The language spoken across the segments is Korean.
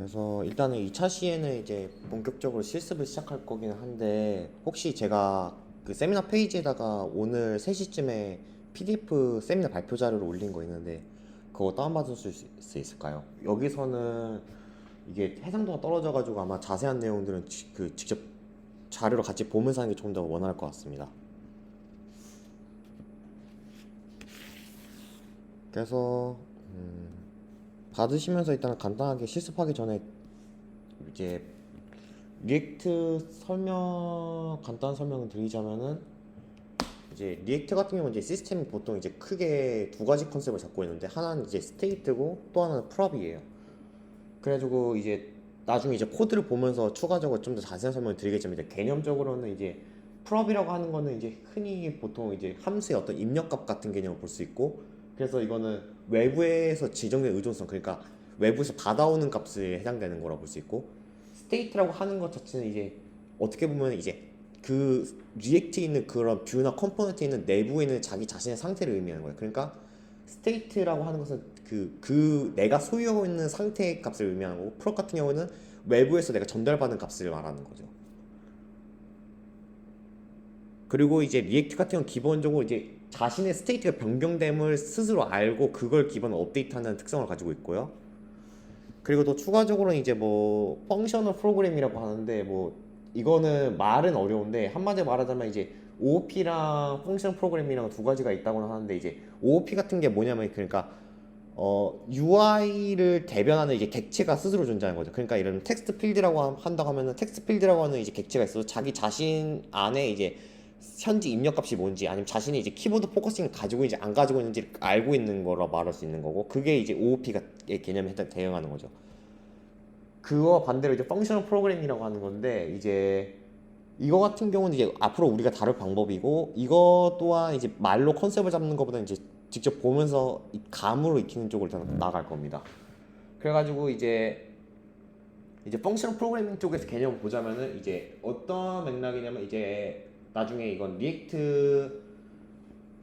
그래서 일단은 2차 시에는 이제 본격적으로 실습을 시작할 거긴 한데 혹시 제가 그 세미나 페이지에다가 오늘 3시쯤에 PDF 세미나 발표 자료를 올린 거 있는데 그거 다운받을 수 있을까요? 여기서는 이게 해상도가 떨어져가지고 아마 자세한 내용들은 직접 자료를 같이 보면서 하는 게 좀 더 원활할 것 같습니다. 그래서 받으시면서 일단 간단하게 실습하기 전에 이제 리액트 간단한 설명을 드리자면은 이제 리액트 같은 경우는 이제 시스템이 보통 이제 크게 두 가지 컨셉을 잡고 있는데 하나는 이제 스테이트고 또 하나는 프롭이에요. 그래가지고 이제 나중에 이제 코드를 보면서 추가적으로 좀 더 자세한 설명을 드리겠지만 이제 개념적으로는 이제 프롭이라고 하는 거는 이제 흔히 보통 이제 함수의 어떤 입력값 같은 개념을 볼 수 있고, 그래서 이거는 외부에서 지정된 의존성, 그러니까 외부에서 받아오는 값에 해당되는 거라고 볼 수 있고, 스테이트라고 하는 것 자체는 이제 어떻게 보면 이제 그 리액트에 있는 그런 뷰나 컴포넌트에 있는 내부에 있는 자기 자신의 상태를 의미하는 거예요. 그러니까 스테이트라고 하는 것은 내가 소유하고 있는 상태의 값을 의미하는 거고, 프롭 같은 경우는 외부에서 내가 전달받은 값을 말하는 거죠. 그리고 이제 리액트 같은 경우는 기본적으로 이제 자신의 스테이트가 변경됨을 스스로 알고 그걸 기반으로 업데이트하는 특성을 가지고 있고요. 그리고 또 추가적으로는 이제 뭐 펑셔널 프로그램이라고 하는데, 뭐 이거는 말은 어려운데 한마디로 말하자면 이제 OOP랑 펑셔널 프로그램이랑 두 가지가 있다고 하는데, 이제 OOP 같은 게 뭐냐면 그러니까 UI를 대변하는 이제 객체가 스스로 존재하는 거죠. 그러니까 이런 텍스트 필드라고 한다고 하면은 텍스트 필드라고 하는 이제 객체가 있어서 자기 자신 안에 이제 현지 입력값이 뭔지, 아니면 자신이 이제 키보드 포커싱을 가지고 있는지 안 가지고 있는지 알고 있는 거라 말할 수 있는 거고, 그게 이제 OOP가 개념에 대응하는 거죠. 그거 반대로 이제 펑셔널 프로그래밍이라고 하는 건데, 이제 이거 같은 경우는 이제 앞으로 우리가 다룰 방법이고, 이거 또한 이제 말로 컨셉을 잡는 것보다는 이제 직접 보면서 감으로 익히는 쪽으로 저는 나아갈 겁니다. 그래가지고 이제 펑셔널 프로그래밍 쪽에서 개념을 보자면은 이제 어떤 맥락이냐면, 이제 나중에 이건 리액트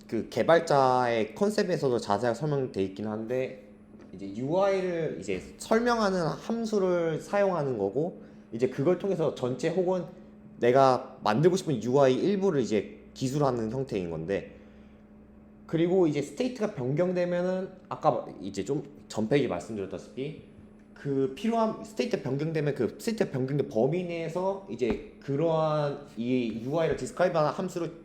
그 개발자의 컨셉에서도 자세하게 설명돼 있긴 한데, 이제 UI를 이제 설명하는 함수를 사용하는 거고, 이제 그걸 통해서 전체 혹은 내가 만들고 싶은 UI 일부를 이제 기술하는 형태인 건데, 그리고 이제 스테이트가 변경되면은 아까 이제 좀 전 페이지 말씀드렸다시피 그 필요한 스테이트 변경되면 그 스테이트 변경된 범위 내에서 이제 그러한 이 UI를 디스크라이브하는 함수를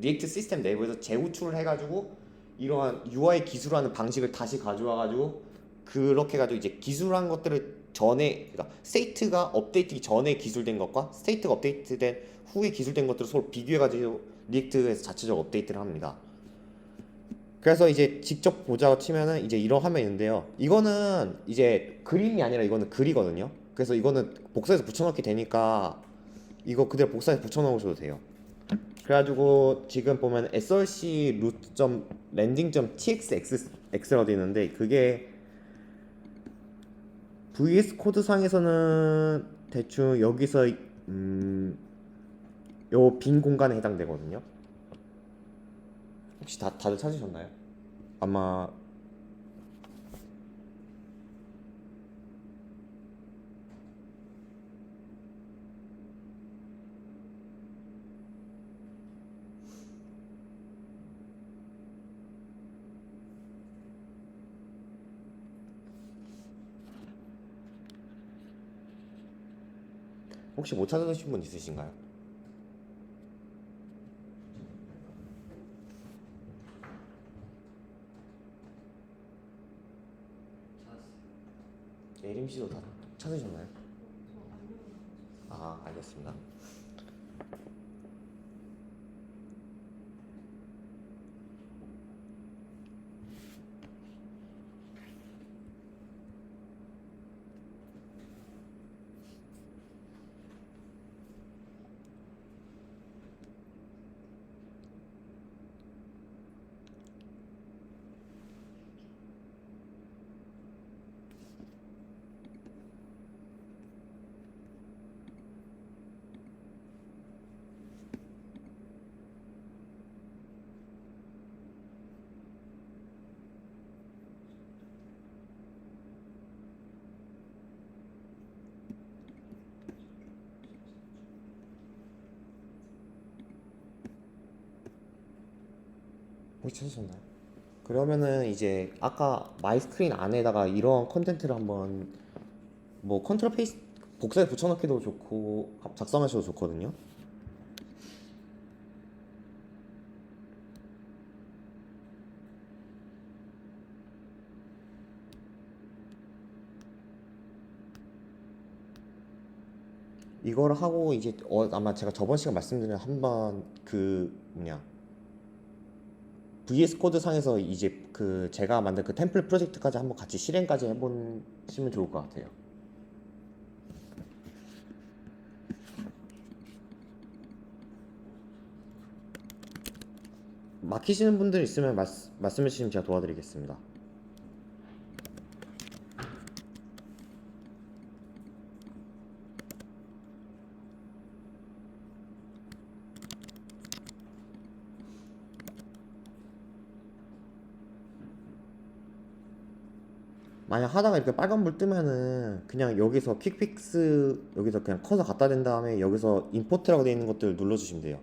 리액트 시스템 내부에서 재구출을 해가지고 이러한 UI 기술하는 방식을 다시 가져와가지고, 그렇게 해가지고 이제 기술한 것들을 전에, 그러니까 스테이트가 업데이트 전에 기술된 것과 스테이트가 업데이트된 후에 기술된 것들을 서로 비교해가지고 리액트에서 자체적으로 업데이트를 합니다. 그래서 이제 직접 보자고 치면은 이제 이런 화면이 있는데요. 이거는 이제 그림이 아니라 이거는 글이거든요. 그래서 이거는 복사해서 붙여넣기 되니까 이거 그대로 복사해서 붙여넣으셔도 돼요. 그래가지고 지금 보면 src root.landing.txt라고 되어 있는데, 그게 VS 코드 상에서는 대충 여기서 요 빈 공간에 해당되거든요. 혹시 다들 찾으셨나요? 아마 혹시 못 찾으신 분 있으신가요? 예림 씨도 다 찾으셨나요? 아, 알겠습니다. 혹시 찾으셨나요? 그러면은 이제 아까 마이 스크린 안에다가 이런 컨텐츠를 한번 뭐 컨트롤 페이스 복사해 붙여넣기도 좋고 작성하셔도 좋거든요. 이걸 하고 이제 아마 제가 저번 시간 말씀드린 한번 그 뭐냐 VS 코드 상에서 이제 그 제가 만든 그 템플 프로젝트까지 한번 같이 실행까지 해보시면 좋을 것 같아요. 막히시는 분들 있으면 말씀해 주시면 제가 도와드리겠습니다. 만약 하다가 이렇게 빨간불 뜨면은 그냥 여기서 퀵픽스 여기서 그냥 커서 갖다 댄 다음에 여기서 임포트라고 되어 있는 것들 눌러주시면 돼요.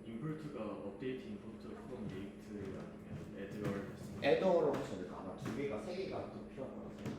임포트가 업데이트 임포트 프롬 게이트 아니면 애드걸 애더로 하셔야 될까? 아마 두 개가 세 개가 더 필요할 것 같아요.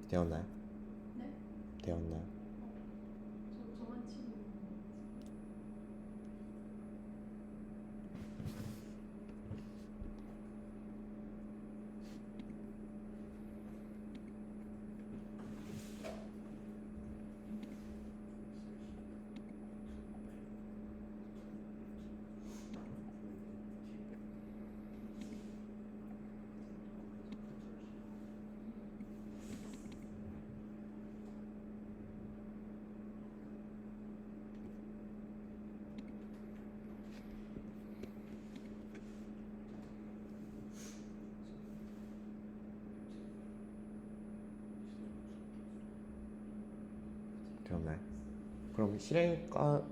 되었나요? 네? 되었나요? 저만 치고 되었나요? 그럼 실행가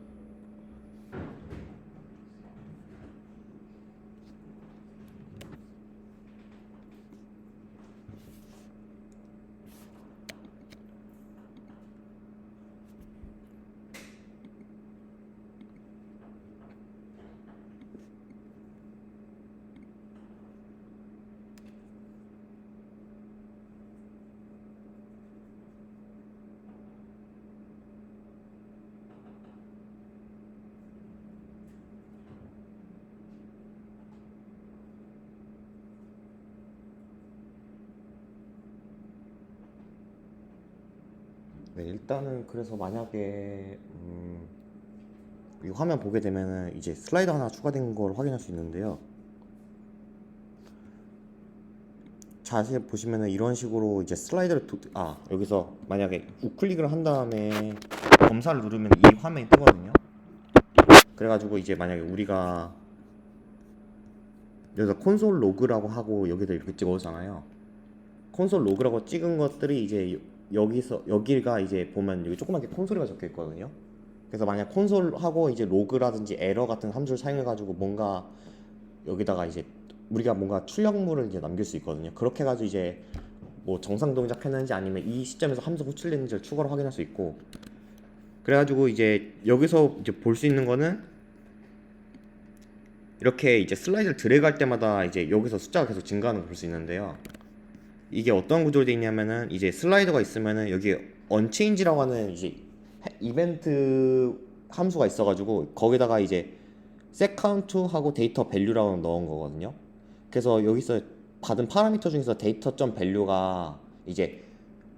네, 일단은 그래서 만약에 이 화면 보게 되면은 이제 슬라이드 하나 추가된 걸 확인할 수 있는데요. 자세히 보시면은 이런 식으로 이제 슬라이드를 여기서 만약에 우클릭을 한 다음에 검사를 누르면 이 화면이 뜨거든요. 그래가지고 이제 만약에 우리가 여기서 콘솔 로그라고 하고 여기다 이렇게 찍어오잖아요. 콘솔 로그라고 찍은 것들이 이제 여기가 이제 보면 여기 조그맣게 콘솔이가 적혀 있거든요. 그래서 만약 콘솔하고 이제 로그라든지 에러 같은 함수를 사용해가지고 뭔가 여기다가 이제 우리가 뭔가 출력물을 이제 남길 수 있거든요. 그렇게 해가지고 이제 뭐 정상 동작했는지 아니면 이 시점에서 함수 호출됐는지를 추가로 확인할 수 있고, 그래가지고 이제 여기서 이제 볼 수 있는 거는 이렇게 이제 슬라이드를 드래그할 때마다 이제 여기서 숫자가 계속 증가하는 걸 볼 수 있는데요. 이게 어떤 구조로 되어 있냐면은 이제 슬라이더가 있으면은 여기 언체인지라고 하는 이제 이벤트 함수가 있어가지고 거기다가 이제 setCount하고 데이터 밸류라고 넣은 거거든요. 그래서 여기서 받은 파라미터 중에서 데이터.점 밸류가 이제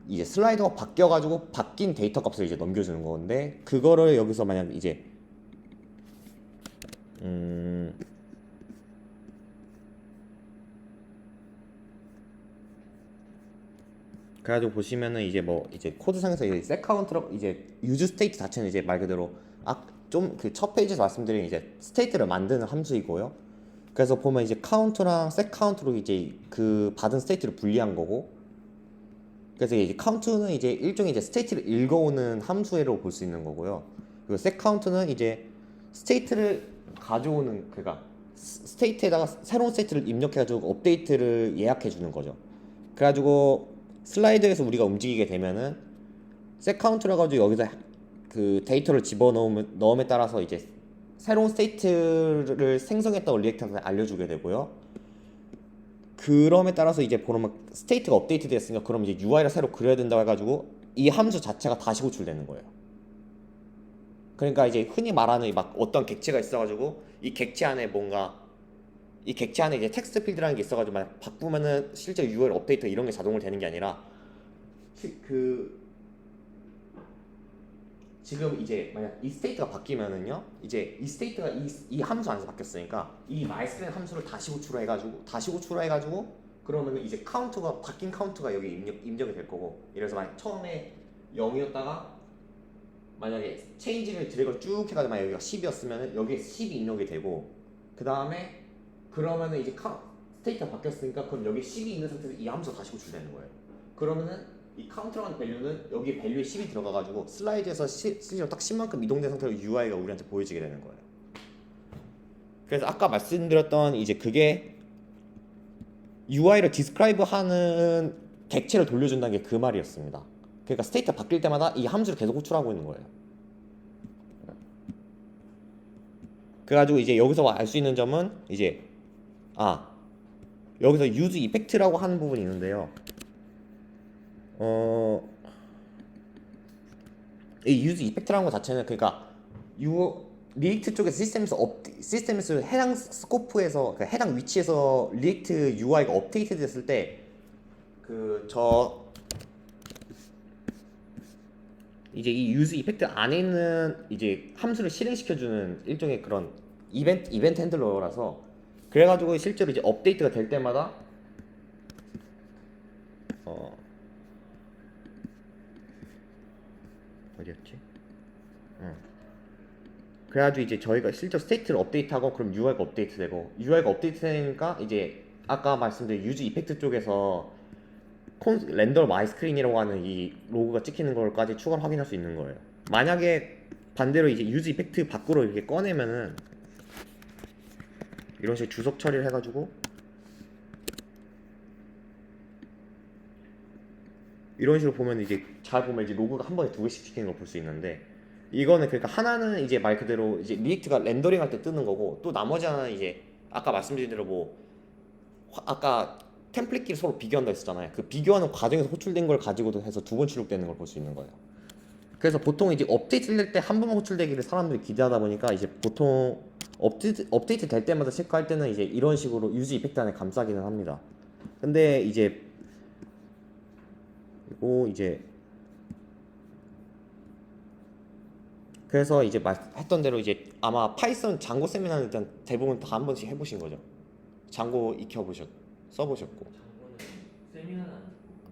슬라이더가 바뀌어가지고 바뀐 데이터 값을 이제 넘겨주는 건데 그거를 여기서 만약 이제 그래가지고 보시면은 이제 뭐 이제 코드상에서 이제 setCount라고 이제 use state 자체는 이제 말 그대로 좀 그 첫 페이지에서 말씀드린 이제 스테이트를 만드는 함수이고요. 그래서 보면 이제 count랑 setCount로 이제 그 받은 스테이트를 분리한 거고, 그래서 이제 count는 이제 일종의 이제 스테이트를 읽어오는 함수로 볼 수 있는 거고요. 그리고 setCount는 이제 스테이트를 가져오는 그러니까 스테이트에다가 새로운 스테이트를 입력해가지고 업데이트를 예약해 주는 거죠. 그래가지고 슬라이드에서 우리가 움직이게 되면은 setCount라 가지고 여기서 그 데이터를 넣음에 따라서 이제 새로운 스테이트를 생성했다고 리액터한테 알려주게 되고요. 그럼에 따라서 이제 보면 스테이트가 업데이트 됐으니까 그럼 이제 UI를 새로 그려야 된다고 해가지고 이 함수 자체가 다시 호출되는 거예요. 그러니까 이제 흔히 말하는 막 어떤 객체가 있어가지고 이 객체 안에 이제 텍스트 필드라는 게 있어가지고 만약 바꾸면은 실제 URL 업데이트 이런 게 자동으로 되는 게 아니라 지금 이제 만약 이 스테이트가 바뀌면은요, 이제 이 스테이트가 이 함수 안에서 바뀌었으니까 이 마이스크린 함수를 다시 호출해가지고 그러면은 이제 바뀐 카운트가 여기 입력이 될 거고, 이래서 만약 처음에 0이었다가 만약에 체인지를 드래그를 쭉 해가지고 만약 여기가 10이었으면은 여기에 10이 입력이 되고, 그 다음에 그러면은 이제 스테이트가 바뀌었으니까 그럼 여기 10이 있는 상태에서 이 함수가 다시 호출되는 거예요. 그러면은 이 카운트라는 밸류는 여기 밸류에 10이 들어가가지고 슬라이드에서 실제로 딱 10만큼 이동된 상태로 UI가 우리한테 보여지게 되는 거예요. 그래서 아까 말씀드렸던 이제 그게 UI를 디스크라이브하는 객체를 돌려준다는 게 그 말이었습니다. 그러니까 스테이트가 바뀔 때마다 이 함수를 계속 호출하고 있는 거예요. 그래가지고 이제 여기서 알 수 있는 점은 이제 여기서 use effect라고 하는 부분이 있는데요. 이 use effect라는 것 자체는 그러니까 리액트 쪽에서 시스템에서 해당 스코프에서 그러니까 해당 위치에서 리액트 UI가 업데이트 됐을 때 이제 이 use effect 안에 있는 이제 함수를 실행시켜주는 일종의 그런 이벤트 핸들러라서, 그래가지고 실제로 이제 업데이트가 될 때마다 어디였지? 그래가지고 이제 저희가 실제 스테이트를 업데이트하고 그럼 UI가 업데이트되고, UI가 업데이트되니까 이제 아까 말씀드린 유즈 이펙트 쪽에서 렌더 마이스크린이라고 하는 이 로그가 찍히는 걸까지 추가로 확인할 수 있는 거예요. 만약에 반대로 이제 유즈 이펙트 밖으로 이렇게 꺼내면은 이런 식으로 주석 처리를 해가지고 이런 식으로 보면 이제 잘 보면 이제 로그가 한 번에 두 개씩 찍히는 걸 볼 수 있는데, 이거는 그러니까 하나는 이제 말 그대로 이제 리액트가 렌더링 할 때 뜨는 거고, 또 나머지 하나는 이제 아까 말씀드린 대로 뭐 아까 템플릿끼리 서로 비교한다 했었잖아요. 그 비교하는 과정에서 호출된 걸 가지고도 해서 두 번 출력되는 걸 볼 수 있는 거예요. 그래서 보통 이제 업데이트 될 때 한 번만 호출되기를 사람들이 기대하다 보니까 이제 보통 업데이트 될 때마다 체크할 때는 이제 이런 식으로 유즈 이펙트 안에 감싸기는 합니다. 근데 이제 그리고 이제 그래서 이제 했던 대로 이제 아마 파이썬 장고 세미나는 일단 대부분 다 한 번씩 해보신 거죠. 장고 써보셨고. 장고는 세미나는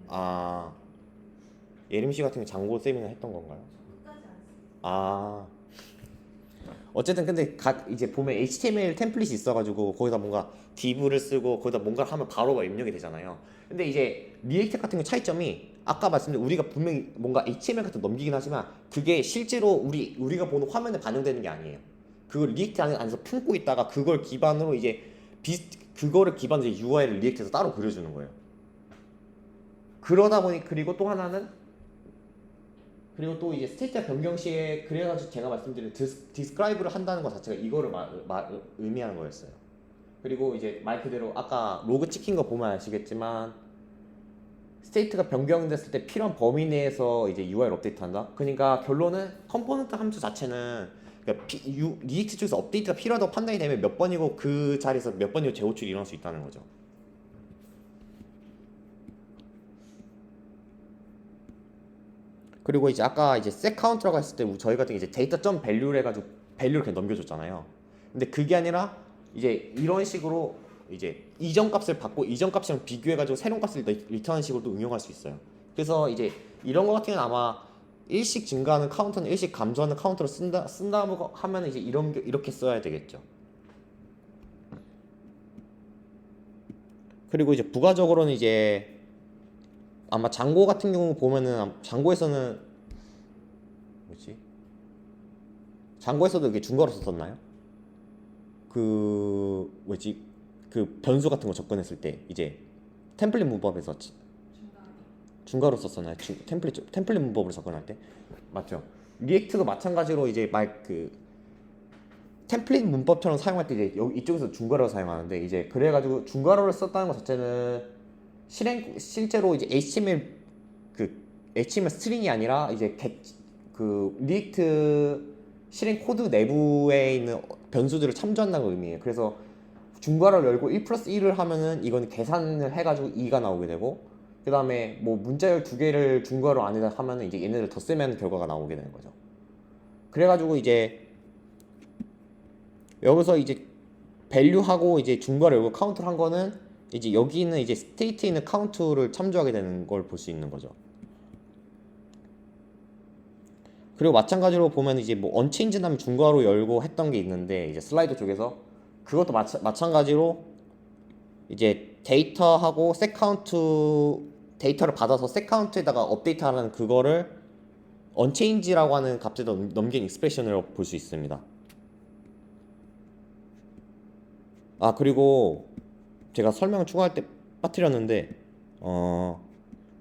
안 듣고 예림 씨 같은 경우 장고 세미나 했던 건가요? 끝까지 안 했어요. 어쨌든 근데 이제 보면 HTML 템플릿이 있어가지고 거기다 뭔가 div를 쓰고 거기다 뭔가를 하면 바로 입력이 되잖아요. 근데 이제 리액트 같은 경우 차이점이 아까 말씀드린 우리가 분명히 뭔가 HTML 같은 거 넘기긴 하지만 그게 실제로 우리가 보는 화면에 반영되는 게 아니에요. 그걸 리액트 안에서 품고 있다가 그걸 기반으로 이제 그거를 기반으로 이제 UI를 리액트에서 따로 그려주는 거예요. 그러다 보니 그리고 또 이제 스테이트가 변경 시에 그래가지고 제가 말씀드린 디스크라이브를 한다는 것 자체가 이거를 의미하는 거였어요. 그리고 이제 말 그대로 아까 로그 찍힌 거 보면 아시겠지만 스테이트가 변경됐을 때 필요한 범위 내에서 이제 UI를 업데이트한다. 그러니까 결론은 컴포넌트 함수 자체는 그러니까 리액트 쪽에서 업데이트가 필요하다고 판단이 되면 몇 번이고 그 자리에서 몇 번이고 재호출이 일어날 수 있다는 거죠. 그리고 이제 아까 이제 set count라고 했을 때 저희 같은 이제 데이터 점 밸류를 해가지고 밸류를 그냥 넘겨줬잖아요. 근데 그게 아니라 이제 이런 식으로 이제 이전 값을 받고 이전 값이랑 비교해가지고 새로운 값을 리턴하는 식으로도 응용할 수 있어요. 그래서 이제 이런 거 같은 경우는 아마 일씩 증가하는 카운터는 일씩 감소하는 카운터로 쓴다고 하면 이제 이렇게 써야 되겠죠. 그리고 이제 부가적으로는 이제 아마 장고 같은 경우 보면은 장고에서는 뭐지? 장고에서도 이게 중괄호 썼었나요? 그 뭐지? 그 변수 같은 거 접근했을 때 이제 템플릿 문법에서 중괄호 썼었나요? 템플릿 문법으로 접근할 때 맞죠? 리액트도 마찬가지로 이제 그 템플릿 문법처럼 사용할 때 이제 이쪽에서 중괄호를 사용하는데 이제 그래가지고 중괄호를 썼다는 것 자체는 실제로 이제 HTML 스트링이 아니라 이제 그 리액트 실행 코드 내부에 있는 변수들을 참조한다는 의미예요. 그래서 중괄호를 열고 1 플러스 1을 하면은 이건 계산을 해가지고 2가 나오게 되고 그 다음에 뭐 문자열 2개를 중괄호 안에다 하면은 이제 얘네를 덧쓰면 결과가 나오게 되는 거죠. 그래가지고 이제 여기서 이제 밸류하고 이제 중괄호 열고 카운트를 한 거는 이제 여기 있는 이제 스테이트에 있는 카운트를 참조하게 되는 걸 볼 수 있는 거죠. 그리고 마찬가지로 보면 이제 뭐 언체인지 다음에 중괄호 열고 했던 게 있는데 이제 슬라이드 쪽에서 그것도 마찬가지로 이제 데이터하고 셋카운트 데이터를 받아서 셋카운트에다가 업데이트하는 그거를 언체인지라고 하는 값에다 넘긴 익스프레션으로 볼 수 있습니다. 아 그리고 제가 설명을 추가할 때 빠뜨렸는데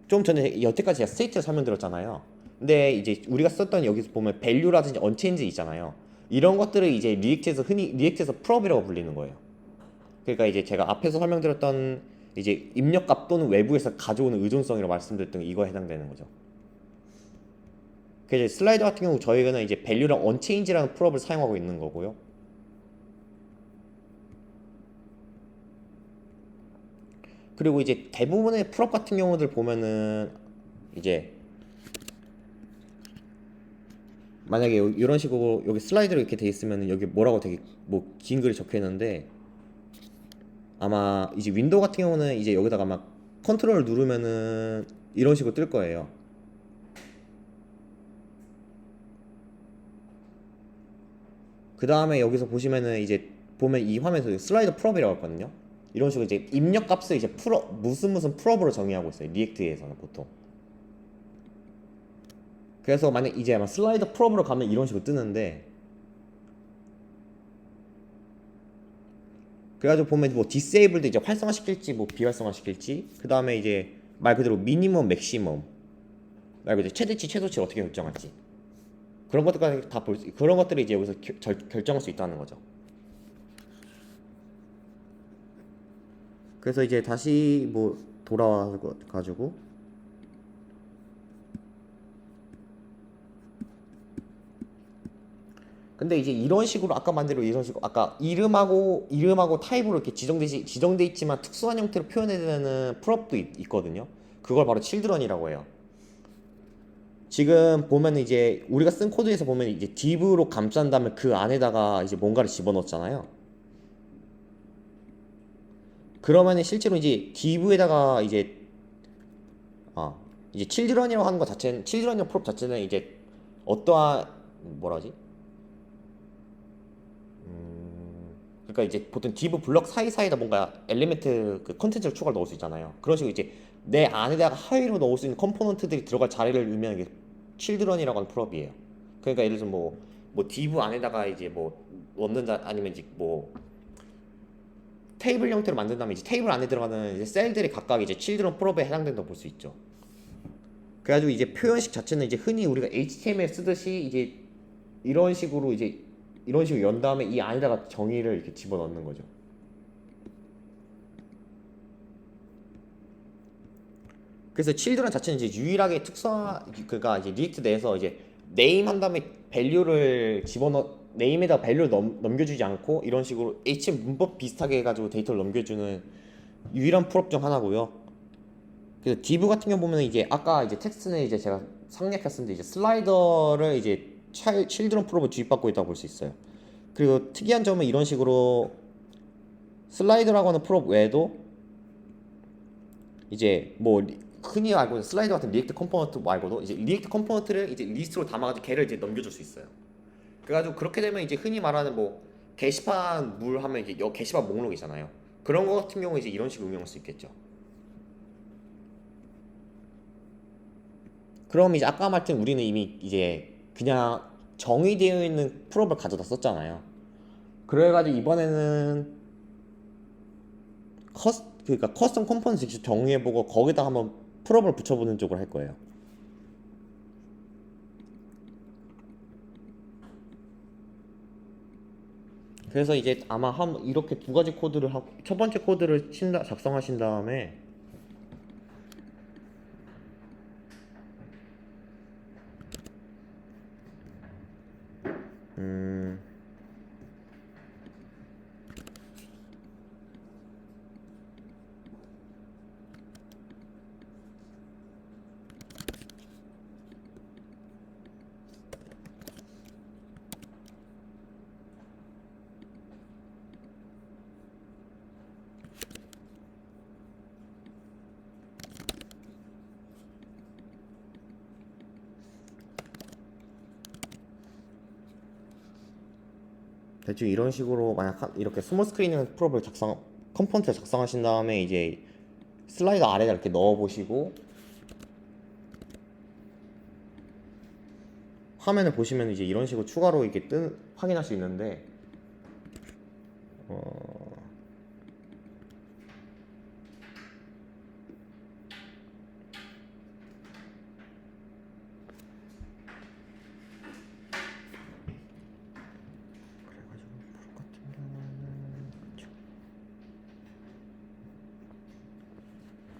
좀 전에 여태까지 제가 스테이트를 설명드렸잖아요. 근데 이제 우리가 썼던 여기서 보면 value라든지 unchanged 있잖아요. 이런 것들을 이제 리액트에서 풀업이라고 불리는 거예요. 그러니까 이제 제가 앞에서 설명드렸던 이제 입력값 또는 외부에서 가져오는 의존성이라고 말씀드렸던 게 이거에 해당되는 거죠. 그래서 슬라이드 같은 경우 저희는 이제 value랑 unchanged라는 풀업을 사용하고 있는 거고요. 그리고 이제 대부분의 풀업 같은 경우들 보면은 이제 만약에 이런 식으로 여기 슬라이드로 이렇게 돼 있으면 여기 뭐라고 되게 뭐 긴 글이 적혀 있는데 아마 이제 윈도우 같은 경우는 이제 여기다가 아마 컨트롤을 누르면은 이런 식으로 뜰 거예요. 그 다음에 여기서 보시면은 이제 보면 이 화면에서 슬라이드 풀업이라고 했거든요. 이런 식으로 이제 입력 값을 이제 무슨 풀업으로 정의하고 있어요. 리액트에서는 보통. 그래서 만약 이제 아마 슬라이드 풀업으로 가면 이런 식으로 뜨는데 그래가지고 보면 뭐 디세이블도 이제 활성화 시킬지 뭐 비활성화 시킬지 그 다음에 이제 말 그대로 미니멈 맥시멈 말 그대로 최대치 최소치를 어떻게 결정할지 그런 것들까지 다 그런 것들을 이제 여기서 결정할 수 있다는 거죠. 그래서 이제 다시 뭐 돌아와 가지고 근데 이제 이런 식으로 아까 만대로 이런 식으로 아까 이름하고 타입으로 이렇게 지정돼 있지만 특수한 형태로 표현해야 되는 풀업도 있거든요. 그걸 바로 children이라고 해요. 지금 보면 이제 우리가 쓴 코드에서 보면 이제 div로 감싼 다음에 그 안에다가 이제 뭔가를 집어넣었잖아요. 그러면 실제로 이제 div에다가 이제 이제 children이라고 하는 것 자체는 children이라는 프롭 자체는 이제 어떠한 뭐라지? 그러니까 이제 보통 div 블럭 사이사이에다 뭔가 엘리멘트 그 컨텐츠를 추가로 넣을 수 있잖아요. 그런 식으로 이제 내 안에다가 하위로 넣을 수 있는 컴포넌트들이 들어갈 자리를 의미하는 게 children이라고 하는 프롭이에요. 그러니까 예를 들어서 뭐 div 안에다가 이제 뭐 넣는다 아니면 이제 뭐 테이블 형태로 만든다면 이제 테이블 안에 들어가는 이제 셀들이 각각 이제 children 프롭에 해당된다고 볼 수 있죠. 그래가지고 이제 표현식 자체는 이제 흔히 우리가 HTML 쓰듯이 이제 이런 식으로 연 다음에 이 안에다가 정의를 이렇게 집어넣는 거죠. 그래서 children 자체는 이제 유일하게 그러니까 이제 리액트 내에서 이제 네임 한 다음에 밸류를 네임에다 밸류를 넘겨주지 않고 이런 식으로 HTML 문법 비슷하게 해가지고 데이터를 넘겨주는 유일한 풀업 중 하나고요. 그래서 div 같은 경우 보면 이제 아까 이제 텍스트는 이제 제가 생략했었는데 이제 슬라이더를 이제 children 풀업을 주입받고 있다고 볼 수 있어요. 그리고 특이한 점은 이런 식으로 슬라이더라고 하는 풀업 외에도 이제 뭐 흔히 알고 있는 슬라이더 같은 리액트 컴포넌트 말고도 이제 리액트 컴포넌트를 이제 리스트로 담아가지고 걔를 이제 넘겨줄 수 있어요. 그래가지고 그렇게 되면 이제 흔히 말하는 뭐 게시판 물 하면 이제 게시판 목록이잖아요. 그런 거 같은 경우 이제 이런 식으로 응용할 수 있겠죠. 그럼 이제 아까 말했던 우리는 이미 이제 그냥 정의되어 있는 풀업을 가져다 썼잖아요. 그래가지고 이번에는 그러니까 커스텀 컴포넌트 직접 정의해보고 거기다 한번 풀업을 붙여보는 쪽으로 할 거예요. 그래서 이제 아마 이렇게 두 가지 코드를 하고 첫 번째 코드를 작성하신 다음에 대충 이런 식으로 만약 이렇게 스몰 스크린 풀업을 컴포넌트를 작성하신 다음에 이제 슬라이더 아래다 이렇게 넣어 보시고 화면을 보시면 이제 이런 식으로 추가로 이렇게 확인할 수 있는데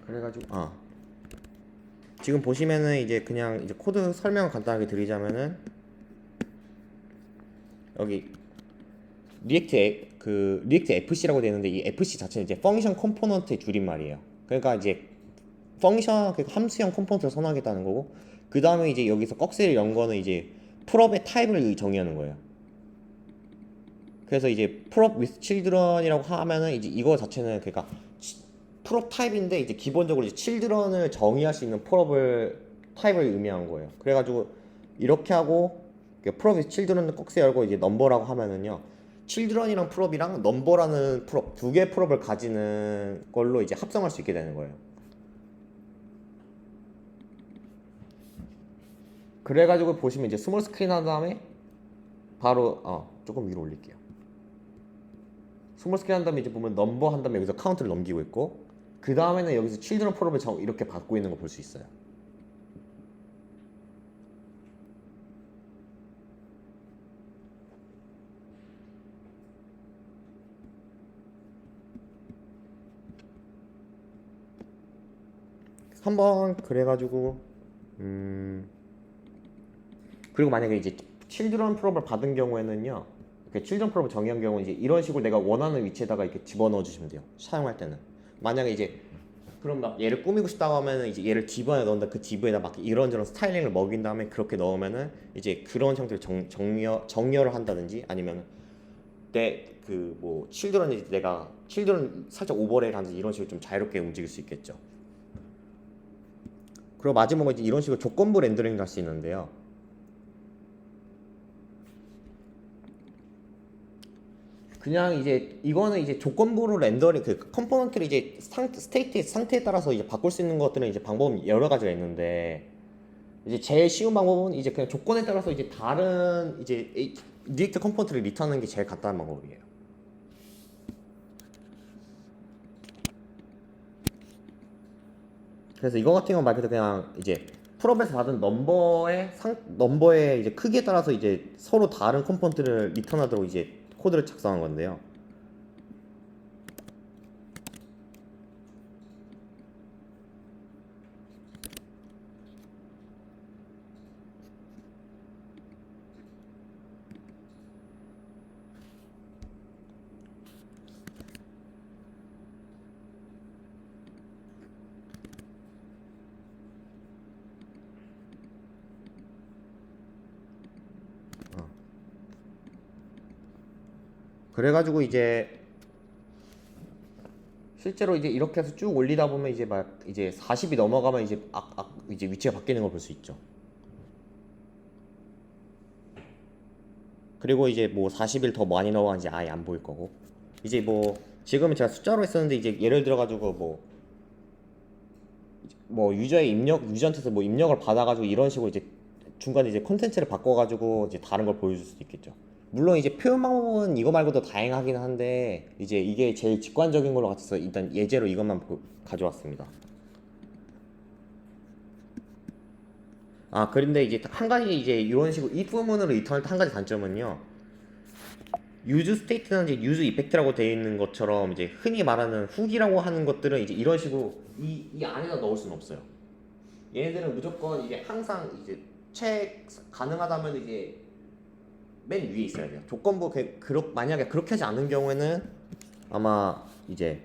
그래가지고 지금 보시면은 이제 그냥 이제 코드 설명을 간단하게 드리자면은 여기 리액트 FC라고 되어 있는데 이 FC 자체는 이제 펑션 컴포넌트의 줄임말이에요. 그러니까 이제 그러니까 함수형 컴포넌트를 선호하겠다는 거고, 그 다음에 이제 여기서 꺽쇠를 연 거는 이제 풀업의 타입을 정의하는 거예요. 그래서 이제 풀업 with children이라고 하면은 이제 이거 자체는 그러니까 풀업 타입인데 이제 기본적으로 이제 children을 정의할 수 있는 타입을 의미한 거예요. 그래가지고 이렇게 하고 풀업 with children 꺽쇠 열고 이제 넘버라고 하면은요, children이랑 풀업이랑 넘버라는 풀업 두 개의 풀업을 가지는 걸로 이제 합성할 수 있게 되는 거예요. 그래가지고 보시면 이제 스몰 스크린 한 다음에 바로 조금 위로 올릴게요. 스몰 스크린 한 다음에 이제 보면 넘버 한 다음에 여기서 카운트를 넘기고 있고, 그 다음에는 여기서 children 풀업을 이렇게 받고 있는 거 볼 수 있어요. 한번 그래가지고 그리고 만약에 이제 children 풀업을 받은 경우에는요, children 풀업을 정의한 경우 이제 이런 식으로 내가 원하는 위치에다가 이렇게 집어넣어 주시면 돼요. 사용할 때는. 만약에 이제 그럼 막 얘를 꾸미고 싶다고 하면은 이제 얘를 div 안에 넣는다. 그 div에다 막 이런저런 스타일링을 먹인 다음에 그렇게 넣으면은 이제 그런 형태로 정렬을 한다든지, 아니면 뭐 children이 내가 children 살짝 오버레이를 하든지 이런 식으로 좀 자유롭게 움직일 수 있겠죠. 그리고 마지막으로 이제 이런 식으로 조건부 렌더링을 할 수 있는데요. 그냥 이제 이거는 이제 조건부로 렌더링 컴포넌트를 이제 상태에 따라서 이제 바꿀 수 있는 것들은 이제 방법이 여러 가지가 있는데, 이제 제일 쉬운 방법은 이제 그냥 조건에 따라서 이제 다른 이제 리액트 컴포넌트를 리턴하는 게 제일 간단한 방법이에요. 그래서 이거 같은 경우 말 그대로 그냥 이제 풀업에서 받은 넘버의 이제 크기에 따라서 이제 서로 다른 컴포넌트를 리턴하도록 이제 코드를 작성한 건데요. 그래가지고 이제 실제로 이제 이렇게 해서 쭉 올리다 보면 이제 막 이제 40이 넘어가면 이제 이제 위치가 바뀌는 걸 볼 수 있죠. 그리고 이제 뭐 40일 더 많이 넘어가는지 아예 안 보일 거고. 이제 뭐 지금은 제가 숫자로 했었는데 이제 예를 들어 가지고 뭐 유저의 유저한테서 뭐 입력을 받아가지고 이런 식으로 이제 중간에 이제 콘텐츠를 바꿔가지고 이제 다른 걸 보여줄 수도 있겠죠. 물론 이제 표현 방법은 이거 말고도 다양하긴 한데 이제 이게 제일 직관적인 걸로 같아서 일단 예제로 이것만 가져왔습니다. 아 그런데 이제 한 가지 이제 이런 식으로 if 문으로 리턴할 때 한 가지 단점은요. 유즈 스테이트는 이제 유즈 이펙트라고 되어 있는 것처럼 이제 흔히 말하는 훅이라고 하는 것들은 이제 이런 식으로 이 안에다 넣을 수는 없어요. 얘네들은 무조건 이제 항상 이제 가능하다면 이제 맨 위에 있어야 돼요. 조건부 만약에 그렇게 하지 않은 경우에는 아마 이제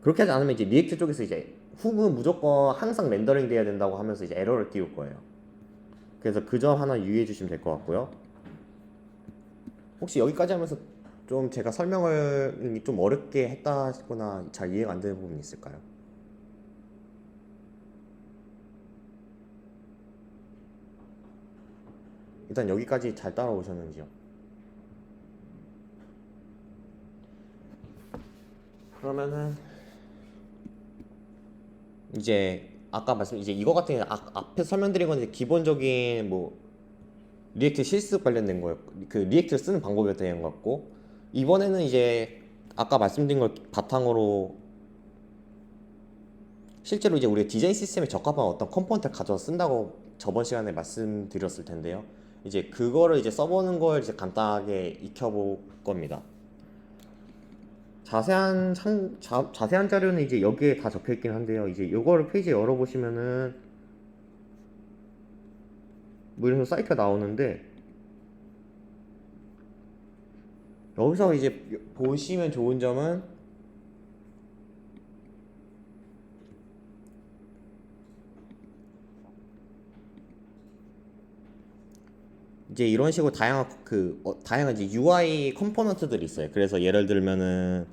그렇게 하지 않으면 이제 리액트 쪽에서 이제 훅은 무조건 항상 렌더링 돼야 된다고 하면서 이제 에러를 띄울 거예요. 그래서 그 점 하나 유의해 주시면 될 것 같고요. 혹시 여기까지 하면서 좀 제가 설명을 좀 어렵게 했다 싶거나 잘 이해가 안 되는 부분이 있을까요? 일단 여기까지 잘 따라오셨는지요? 그러면은 이제 아까 이제 이거 같은 경우는 앞에서 설명드린 건 이제 기본적인 뭐 리액트 실습 관련된 거예요. 그 리액트를 쓰는 방법에 대한 것 같고 이번에는 이제 아까 말씀드린 걸 바탕으로 실제로 이제 우리 디자인 시스템에 적합한 어떤 컴포넌트를 가져서 쓴다고 저번 시간에 말씀드렸을 텐데요. 이제 그거를 이제 써보는 걸 이제 간단하게 익혀볼 겁니다. 자세한 자료는 이제 여기에 다 적혀 있긴 한데요. 이제 요거를 페이지 열어보시면은 뭐 이런 사이트가 나오는데 여기서 이제 보시면 좋은 점은 이제 이런 식으로 다양한 이제 UI 컴포넌트들이 있어요. 그래서 예를 들면은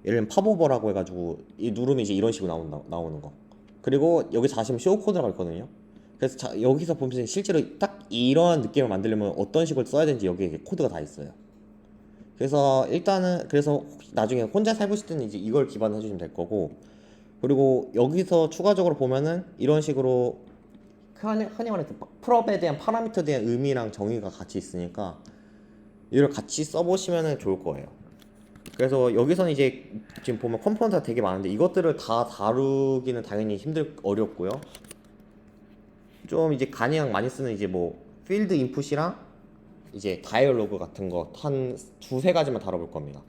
예를 들면 팝오버라고 해가지고 누르면 이제 이런 식으로 나오는 거. 그리고 여기 자시면 쇼 코드라고 있거든요. 그래서 여기서 보면 실제로 딱 이런 느낌을 만들려면 어떤 식으로 써야 되는지 여기에 코드가 다 있어요. 그래서 나중에 혼자 해보실 때는 이제 이걸 기반으로 해주시면 될 거고, 그리고 여기서 추가적으로 보면은 이런 식으로 흔히 말하는 프롭에 대한 파라미터에 대한 의미랑 정의가 같이 있으니까 이걸 같이 써보시면 좋을 거예요. 그래서 여기서는 이제 지금 보면 컴포넌트가 되게 많은데 이것들을 다 다루기는 당연히 어렵고요. 좀 이제 가령 많이 쓰는 이제 뭐 필드 인풋이랑 이제 다이얼로그 같은 거 한 두세 가지만 다뤄볼 겁니다.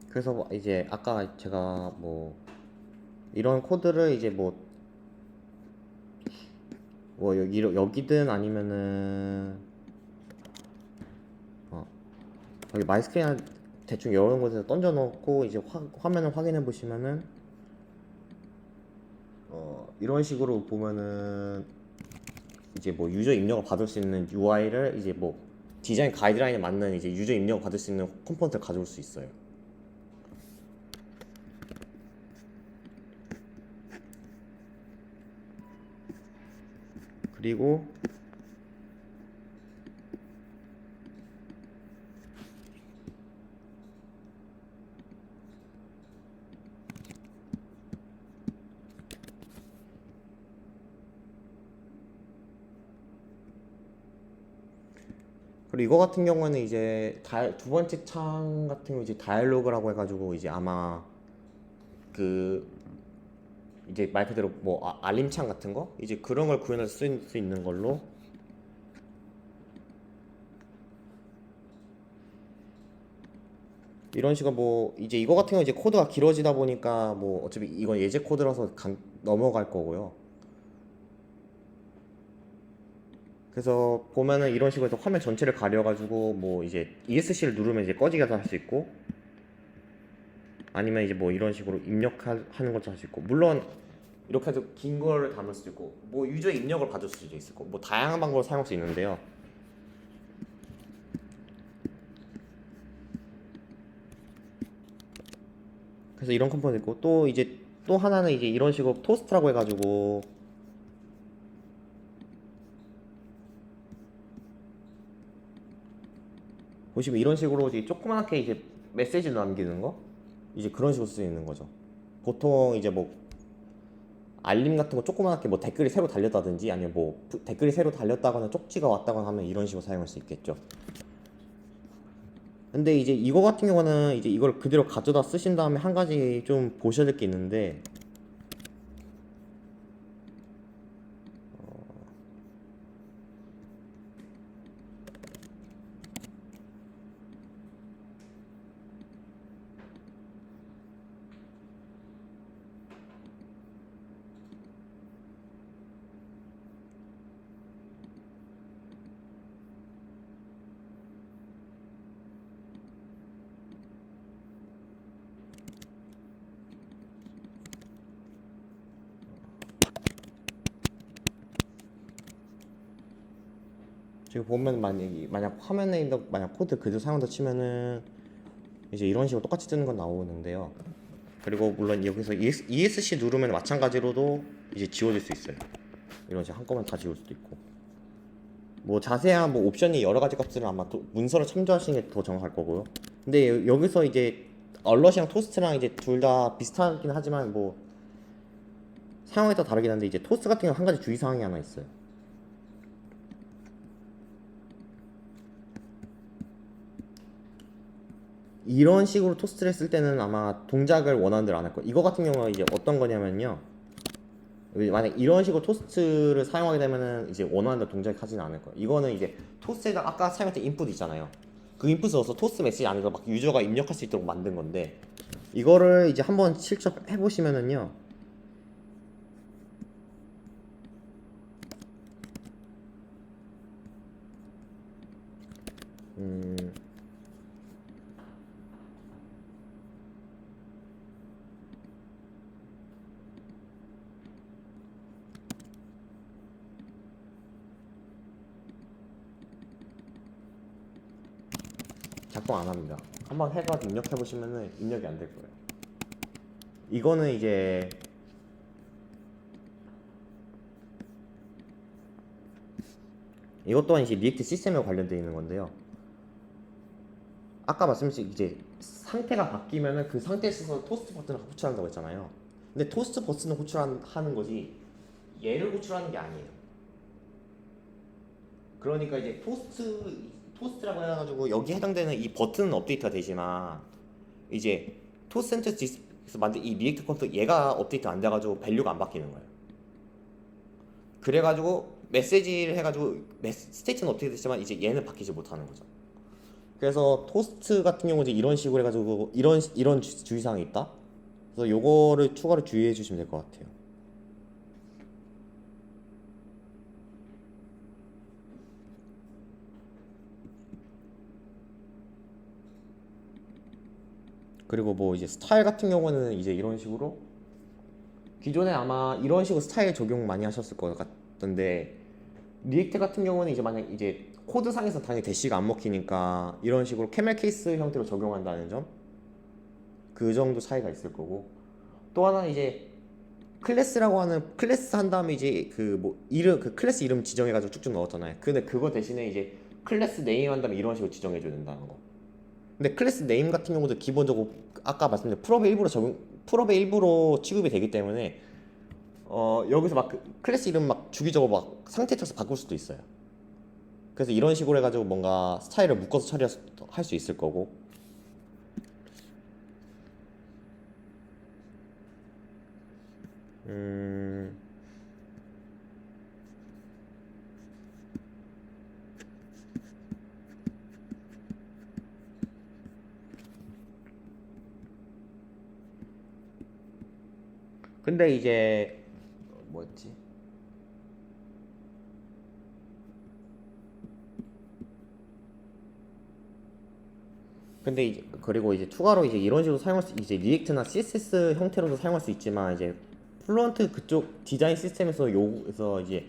그래서 이제 아까 제가 뭐 이런 코드를 이제 여기든 아니면은 여기 마이스크린 대충 여러 곳에서 던져 놓고 이제 화면을 확인해 보시면은 이런 식으로 보면은 이제 뭐 유저 입력을 받을 수 있는 UI를 이제 뭐 디자인 가이드라인에 맞는 이제 유저 입력을 받을 수 있는 컴포넌트를 가져올 수 있어요. 그리고 이거 같은 경우는 이제 두 번째 창 같은 경우 이제 다이얼로그라고 해가지고 이제 아마 그 이제 말 그대로 뭐 알림창 같은 거 이제 그런 걸 구현할 수 있는 걸로 이런 식으로 뭐 이제 이거 같은 경우 이제 코드가 길어지다 보니까 뭐 어차피 이건 예제 코드라서 넘어갈 거고요. 그래서 보면은 이런 식으로 해서 화면 전체를 가려가지고 뭐 이제 ESC를 누르면 이제 꺼지게 할 수 있고 아니면 이제 뭐 이런 식으로 입력하는 것도 할 수 있고 물론 이렇게 해서 긴 거를 담을 수도 있고 뭐 유저의 입력을 받을 수도 있을 거고 뭐 다양한 방법을 사용할 수 있는데요. 그래서 이런 컴포넌트 있고 또 이제 또 하나는 이제 이런 식으로 토스트라고 해가지고 보시면 이런 식으로 이제 조그맣게 이제 메시지를 남기는 거 이제 그런 식으로 쓰이는 거죠. 보통 이제 뭐 알림 같은 거 조그맣게 뭐 댓글이 새로 달렸다든지 아니면 뭐 댓글이 새로 달렸다거나 쪽지가 왔다거나 하면 이런 식으로 사용할 수 있겠죠. 근데 이제 이거 같은 경우는 이제 이걸 그대로 가져다 쓰신 다음에 한 가지 좀 보셔야 될 게 있는데 지금 보면 만약 화면에 있는 만약 코드 그대로 사용한다 치면은 이제 이런 식으로 똑같이 뜨는 건 나오는데요. 그리고 물론 여기서 ESC 누르면 마찬가지로도 이제 지워질 수 있어요. 이런 식으로 한꺼번에 다 지울 수도 있고 뭐 자세한 뭐 옵션이 여러 가지 값들은 아마 또 문서를 참조하시는 게 더 정확할 거고요. 근데 여기서 이제 얼럿이랑 토스트랑 이제 둘 다 비슷하긴 하지만 뭐 사용에 따라 다르긴 한데 이제 토스트 같은 경우 한 가지 주의사항이 하나 있어요. 이런 식으로 토스트를 했을 때는 아마 동작을 원하는 대로 안 할 거예요. 이거 같은 경우는 이제 어떤 거냐면요. 만약 이런 식으로 토스트를 사용하게 되면은 이제 원하는 대로 동작이 하지는 않을 거예요. 이거는 이제 토스트에다 아까 사용했던 인풋 있잖아요. 그 인풋을 넣어서 토스트 메시지 안에서 막 유저가 입력할 수 있도록 만든 건데 이거를 이제 한번 실습 해보시면은요. 작동 안 합니다. 한번 해가지고 입력해 보시면은 입력이 안 될 거예요. 이거는 이제 이것 또한 이제 리액트 시스템에 관련되어 있는 건데요. 아까 말씀드린 이제 상태가 바뀌면은 그 상태에 있어서 토스트 버튼을 호출한다고 했잖아요. 근데 토스트 버튼을 호출하는 거지 얘를 호출하는 게 아니에요. 그러니까 이제 토스트라고 해가지고 여기 해당되는 이 버튼은 업데이트가 되지만 이제 토스센터에서 만든 이 리액트 컴퓨터 얘가 업데이트 안 돼가지고 밸류가 안 바뀌는 거예요. 그래가지고 메시지를 해가지고 스테이트는 업데이트 됐지만 이제 얘는 바뀌지 못하는 거죠. 그래서 토스트 같은 경우 이제 이런 식으로 해가지고 이런 주의사항이 있다. 그래서 요거를 추가로 주의해 주시면 될 것 같아요. 그리고 뭐 이제 스타일 같은 경우는 이제 이런 식으로 기존에 아마 이런 식으로 스타일 적용 많이 하셨을 것 같던데 리액트 같은 경우는 이제 만약 이제 코드상에서 당연히 대시가 안 먹히니까 이런 식으로 캐멜 케이스 형태로 적용한다는 점, 그 정도 차이가 있을 거고. 또 하나 이제 클래스라고 하는, 클래스 한 다음에 이제 그 뭐 이름, 그 클래스 이름 지정해가지고 쭉쭉 넣었잖아요. 근데 그거 대신에 이제 클래스 네임 한 다음에 이런 식으로 지정해줘야 된다는 거. 근데 클래스 네임 같은 경우도 기본적으로 아까 말씀드린 풀업의 일부로 취급이 되기 때문에 여기서 막 클래스 이름 막 주기적으로 막 상태 쳐서 바꿀 수도 있어요. 그래서 이런 식으로 해가지고 뭔가 스타일을 묶어서 처리할 수 있을 거고. 음 근데 이제 뭐였지? 근데 이제 그리고 이제 추가로 이제 이런 식으로 사용할 수, 이제 리액트나 CSS 형태로도 사용할 수 있지만, 이제 플루언트 그쪽 디자인 시스템에서 요에서 이제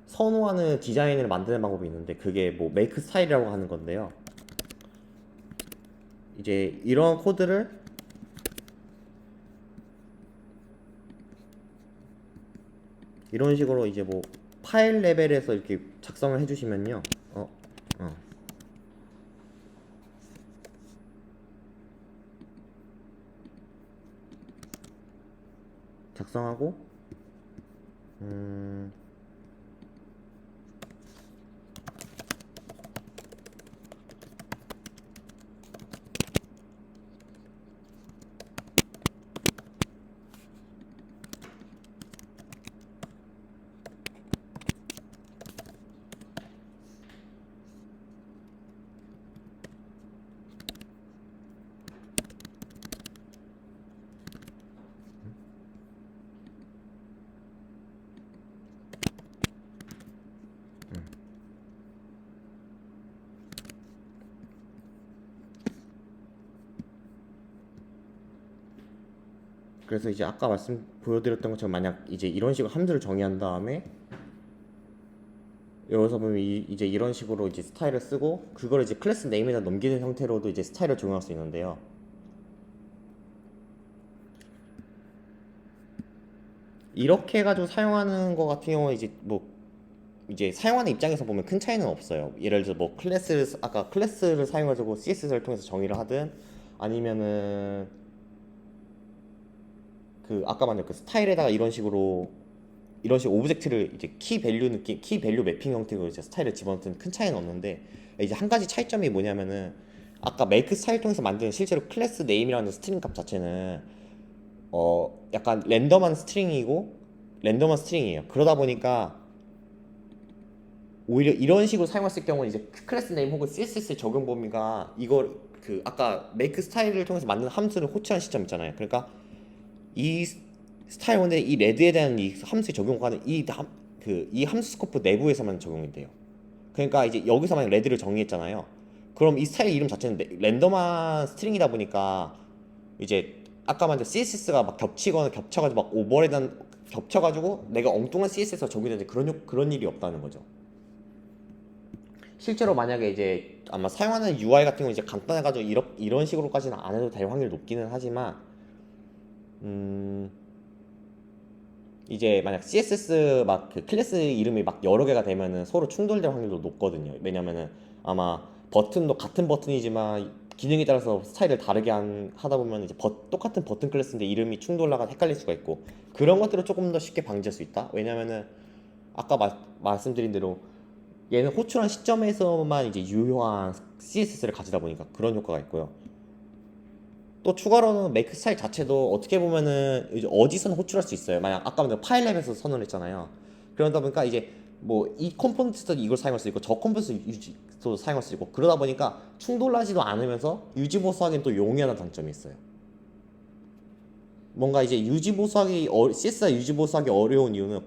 선호하는 디자인을 만드는 방법이 있는데, 그게 뭐 메이크 스타일이라고 하는 건데요. 이제 이런 코드를 이런 식으로 이제 뭐 파일 레벨에서 이렇게 작성을 해주시면요. 어, 어. 작성하고, 음, 그래서 이제 아까 보여드렸던 것처럼 만약 이제 이런 식으로 함수를 정의한 다음에 여기서 보면 이제 이런 식으로 이제 스타일을 쓰고, 그걸 이제 클래스 네임에다 넘기는 형태로도 이제 스타일을 적용할 수 있는데요. 이렇게 해가지고 사용하는 거 같은 경우는 이제 뭐 이제 사용하는 입장에서 보면 큰 차이는 없어요. 예를 들어서 뭐 아까 클래스를 사용해가지고 CSS를 통해서 정의를 하든, 아니면은 그 아까 말한 그 스타일에다가 이런 식으로 오브젝트를 이제 키 밸류 매핑 형태로 이제 스타일을 집어넣든 큰 차이는 없는데, 이제 한 가지 차이점이 뭐냐면은 아까 메이크 스타일 통해서 만드는 실제로 클래스 네임이라는 스트링 값 자체는 약간 랜덤한 스트링이에요. 그러다 보니까 오히려 이런 식으로 사용했을 경우는 이제 클래스 네임 혹은 CSS 적용 범위가 이걸 그 아까 메이크 스타일을 통해서 만든 함수를 호출한 시점 있잖아요. 그러니까 이 스타일 원데 이 레드에 대한 이 함수의 적용과는 이 함수 스코프 내부에서만 적용이 돼요. 그러니까 이제 여기서 만약 레드를 정의했잖아요. 그럼 이 스타일 이름 자체는 랜덤한 스트링이다 보니까 이제 아까 말한 CSS가 막 겹쳐가지고 막 오버레드 겹쳐가지고 내가 엉뚱한 CSS가 적용되는 그런 일이 없다는 거죠. 실제로 만약에 이제 아마 사용하는 UI 같은 경우 이제 간단해가지고 이런 식으로까지는 안 해도 될 확률이 높기는 하지만, 이제 만약 CSS 막 그 클래스 이름이 막 여러 개가 되면은 서로 충돌될 확률도 높거든요. 왜냐면은 아마 버튼도 같은 버튼이지만 기능에 따라서 스타일을 다르게 하다 보면 이제 똑같은 버튼 클래스인데 이름이 충돌나가 헷갈릴 수가 있고, 그런 것들을 조금 더 쉽게 방지할 수 있다. 왜냐면은 아까 말씀드린 대로 얘는 호출한 시점에서만 이제 유효한 CSS를 가지다 보니까 그런 효과가 있고요. 또 추가로는 메이크 스타일 자체도 어떻게 보면은 이제 어디서는 호출할 수 있어요. 만약 아까 내가 파일 랩에서 선언을 했잖아요. 그러다 보니까 이제 뭐 이 컴포넌트도 이걸 사용할 수 있고 저 컴포넌트도 사용할 수 있고, 그러다 보니까 충돌하지도 않으면서 유지보수하기는 또 용이하다는 장점이 있어요. 뭔가 이제 CS가 유지보수하기 어려운 이유는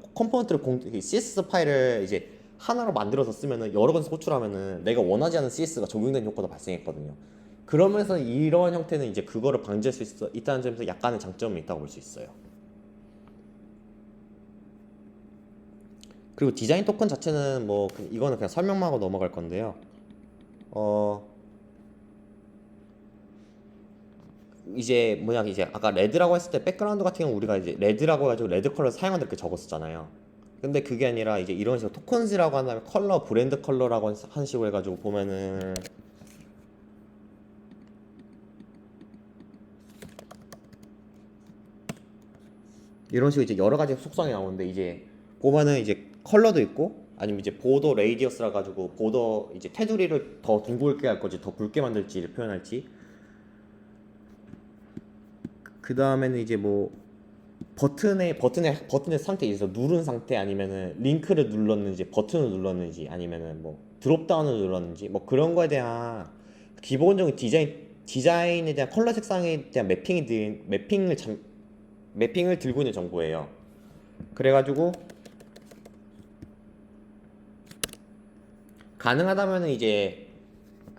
CSS 파일을 이제 하나로 만들어서 쓰면은 여러 번씩 호출하면은 내가 원하지 않는 CS가 적용되는 효과도 발생했거든요. 그러면서 이러한 형태는 이제 그거를 방지할 수 있다는 점에서 약간의 장점이 있다고 볼 수 있어요. 그리고 디자인 토큰 자체는 뭐 이거는 그냥 설명만 하고 넘어갈 건데요. 이제 뭐냐 이제 아까 레드라고 했을 때 백그라운드 같은 경우 우리가 이제 레드라고 해가지고 레드 컬러 사용한다 이렇게 적었었잖아요. 근데 그게 아니라 이제 이런 식으로 토큰즈라고 한 다음에 컬러 브랜드 컬러라고 한 식으로 해가지고 보면은 이런 식으로 이제 여러 가지 속성이 나오는데 이제 보면은 이제 컬러도 있고 아니면 이제 보더 레이디어스라 가지고 보더 이제 테두리를 더 둥글게 할 거지 더 굵게 만들지를 표현할지 그 다음에는 이제 뭐 버튼의 상태 있어서 누른 상태 아니면은 링크를 눌렀는지 버튼을 눌렀는지 아니면은 뭐 드롭다운을 눌렀는지 뭐 그런 거에 대한 기본적인 디자인에 대한 컬러 색상에 대한 매핑을 들고 있는 정보예요. 그래가지고 가능하다면은 이제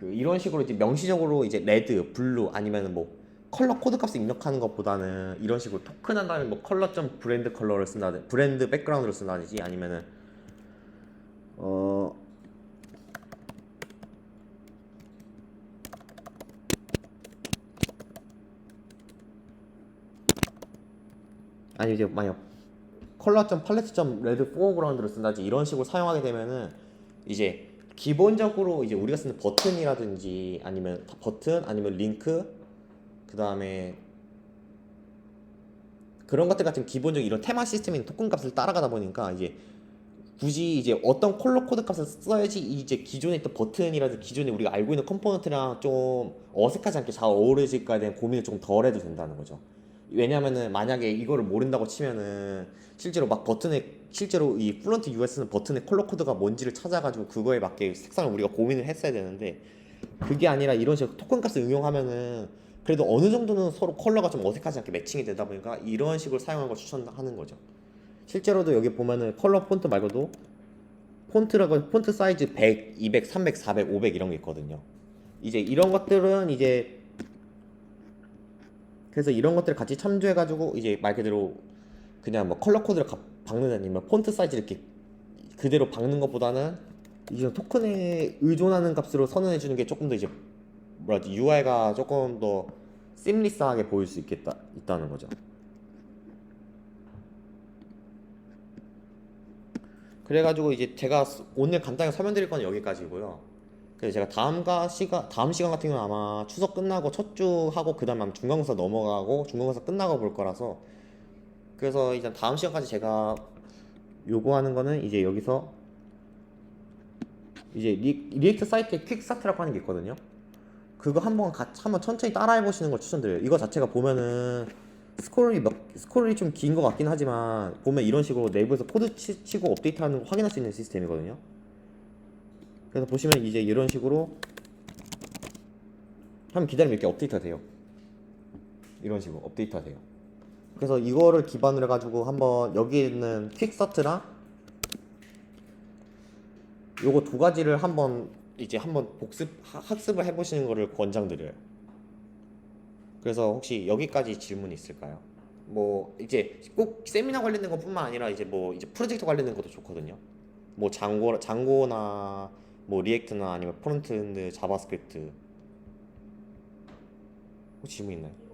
이런 식으로 이제 명시적으로 이제 레드, 블루 아니면은 뭐 컬러 코드 값을 입력하는 것보다는 이런 식으로 토큰 한 다음에 뭐 컬러 점 브랜드 컬러를 쓴다든지 브랜드 백그라운드를 쓴다든지 아니면은 아니 이제 만약 컬러 점 팔레트 점 레드 포어그라운드를 쓴다든지 이런 식으로 사용하게 되면은 이제 기본적으로 이제 우리가 쓰는 버튼이라든지 아니면 링크 그 다음에 그런 것들 같은 기본적인 이런 테마 시스템인 토큰 값을 따라가다 보니까 이제 굳이 이제 어떤 컬러 코드 값을 써야지 이제 기존에 있던 버튼이라든지 기존에 우리가 알고 있는 컴포넌트랑 좀 어색하지 않게 잘 어우러질까에 대한 고민을 좀 덜 해도 된다는 거죠. 왜냐면은 만약에 이거를 모른다고 치면은 실제로 실제로 이 플런트 US는 버튼의 컬러 코드가 뭔지를 찾아가지고 그거에 맞게 색상을 우리가 고민을 했어야 되는데 그게 아니라 이런 식으로 토큰 값을 응용하면은 그래도 어느 정도는 서로 컬러가 좀 어색하지 않게 매칭이 되다 보니까 이런 식으로 사용하는 걸 추천하는 거죠. 실제로도 여기 보면은 컬러 폰트 말고도 폰트 사이즈 100, 200, 300, 400, 500 이런 게 있거든요. 이제 이런 것들은 이제 그래서 이런 것들을 같이 참조해가지고 이제 말 그대로 그냥 뭐 컬러 코드를 박는다니면 폰트 사이즈 이렇게 그대로 박는 것보다는 이제 토큰에 의존하는 값으로 선언해 주는 게 조금 더 이제 뭐라지 UI가 조금 더 심리스하게 보일 수 있다는 거죠. 그래가지고 이제 제가 오늘 간단히 설명드릴 건 여기까지고요. 그래서 제가 다음 시간 같은 경우는 아마 추석 끝나고 첫 주 하고 그 다음에 아마 중간고사 넘어가고 중간고사 끝나고 볼 거라서 그래서 일단 다음 시간까지 제가 요구하는 거는 이제 여기서 이제 리액트 사이트에 퀵 스타트라고 하는 게 있거든요. 그거 한번 천천히 따라해 보시는 걸 추천드려요. 이거 자체가 보면은 스크롤이 좀 긴 것 같긴 하지만 보면 이런 식으로 내부에서 코드 치고 업데이트하는 거 확인할 수 있는 시스템이거든요. 그래서 보시면 이제 이런 식으로 한번 기다리면 이렇게 업데이트가 돼요. 이런 식으로 업데이트가 돼요. 그래서 이거를 기반으로 해가지고 한번 여기 있는 퀵스타트랑 요거 두 가지를 한번 학습을 해보시는 거를 권장드려요. 그래서 혹시 여기까지 질문 있을까요? 뭐 이제 꼭 세미나 관련된 것뿐만 아니라 이제 뭐 이제 프로젝트 관련된 것도 좋거든요. 뭐 장고나 뭐 리액트나 아니면 프론트엔드 자바스크립트 혹시 질문 있나요?